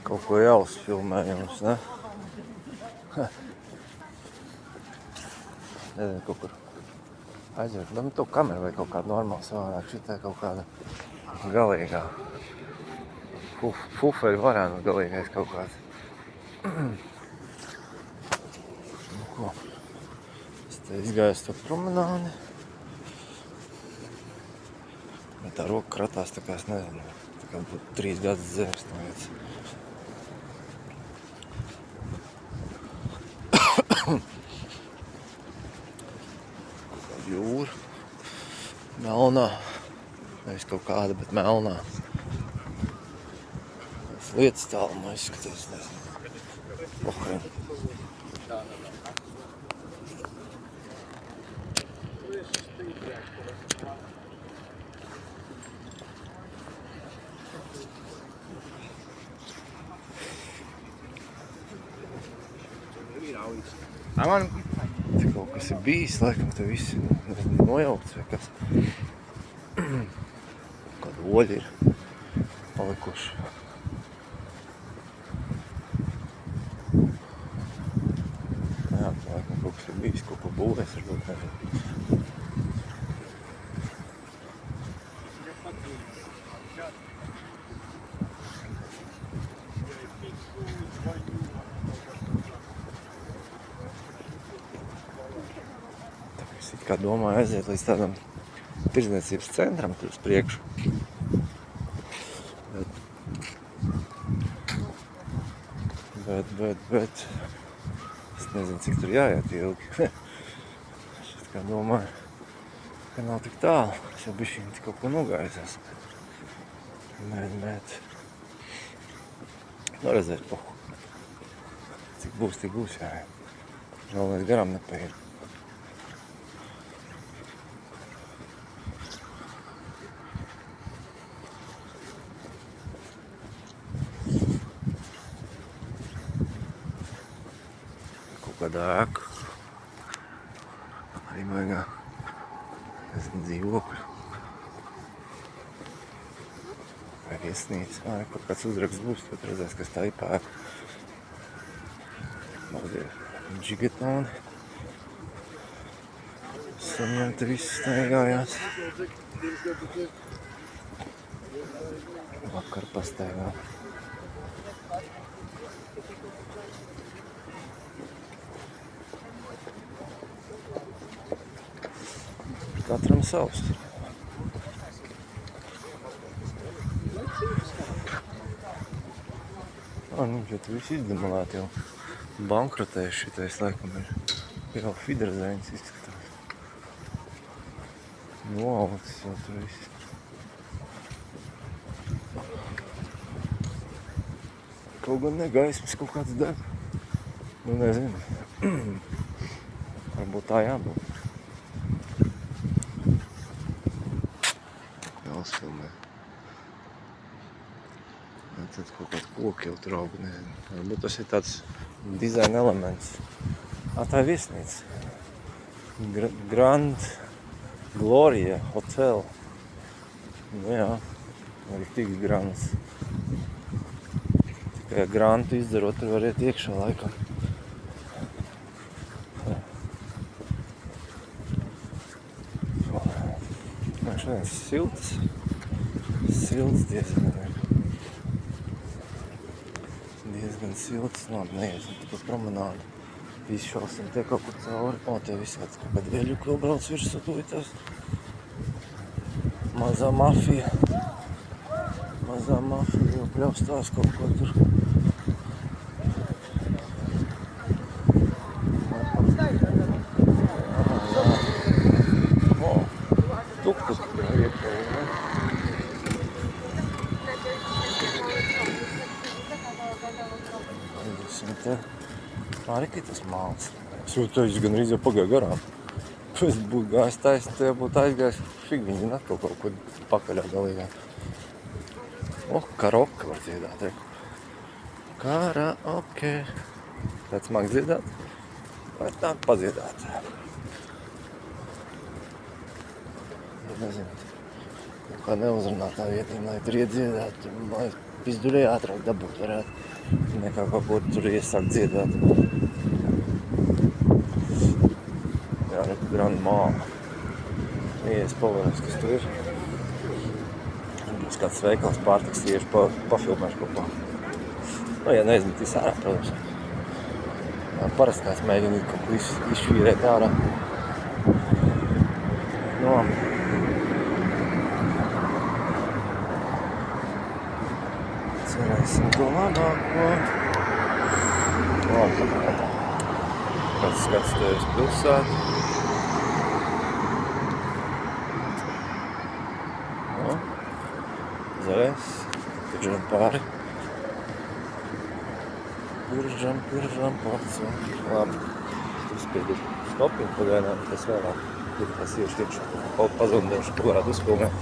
Kaut ko jāuzfilmējums, ne? Nezinu, kaut kur aizvērt. Nu, to kameru vai kaut kādu normālu savādāk. Šitā kaut kāda galīgā. Fufeļu varēnu galīgais kaut kāds. Nu, ko? Es te izgāju to promenādi. Bet tā roka kratās, tā kā es nezinu. Tā kā būtu 3 gadus dzērs no vietas. Jūra. Melnā. Nevis kaut kāda, bet melnā. Tas lietas tālumā izskatās, nezinu. Pohreņ. Te kaut kas ir bijis, laikam, te visi nojaukts vai kas. Kāda oļi ir palikuši. Jā, laikam kaut kas ir bijis, kaut ko būvēs, varbūt nezinu. Kā domāju aiziet līdz tādam tirdzniecības centram tur uz priekšu. Bet es nezinu, cik tur jāiet ilgi. Šeit kā domāju, ka nav tik tālu. Es jau bišķiņ kaut ko nogājis esmu. Mēt. Nu redzēt pohu. Cik būs, tik būs jāiet. Galvenais garām nepaiet. Kāda ēka. Arī maigā. Nezinu, dzīvokļu. Vai viesnīca. Kaut kāds uzraksts būs, tad redzēs, kas tā ir pēka. Mazie džigetoni. Suņiem te viss staigājās. Vakar pastaigā. Katram savs. Nu, jo tu visi izdemolēti jau bankrotējuši šitais, laikam ir jau Fiderzēņas izskatās. Noaucis jau tur viss. Kaut gan ne gaismas kaut kāds deg. Nu, nezinu. Varbūt tā jābūt. Jāuzfilmē. Tad kaut kāds koki jau tur aug, nezinu. Varbūt tas ir tāds dizaina elements. Tā ir viesnīca. Grand Gloria Hotel. Nu jā, arī tik grants. Tikai grantu izdarot, tur var iet iekšā laikam. Šodien silts diezgan ir. Diezgan silts, labi, neiesim tik uz promenādu. Izšausim te kaut kur cauri. Te viss kāds kaut kād veļu, ko brauc virsū tūjitās. Mazā mafija jau pļaustās kaut ko tur. Tuk-tuk iekšēji, ne? Aiziesim te. Arī tas māls. Es gan arī jau pagāju garām. Es būtu gājis taisni, te būtu aizgājis figviņi atkal kaut ko pakaļā galīgā. Karaoke var dziedāt, reku. Karaoke. Tāds māk dziedāt? Vai tā padziedāt? Nezinu. Kā neuzrunāt tā vietiem, lai tur iedziedāt, lai pizduļi ātrāk dabūt varētu, nekā kaut ko tur iesākt dziedāt. Jā, reku Grand Mall. Ies pavarās, kas tur ir. Būs kāds veikals pārtiks tieši pafilmēšu kaut ko. Nu, ja neizmetīs ārā, protams. Jā, parasti kāds mēģina kaut ko izšvīrēt ārā. No. Cerēsim to labāko. Labi. Kāds skats tev uz pilsētu. No. Zaļais. Piržam pāri. Piržam pats. Labi. Uzspiedīt stopiņu pagaidām, kas vēlāk. Tur tas ieši iekšā. Pazundēšu, ko varētu uzfilmēt.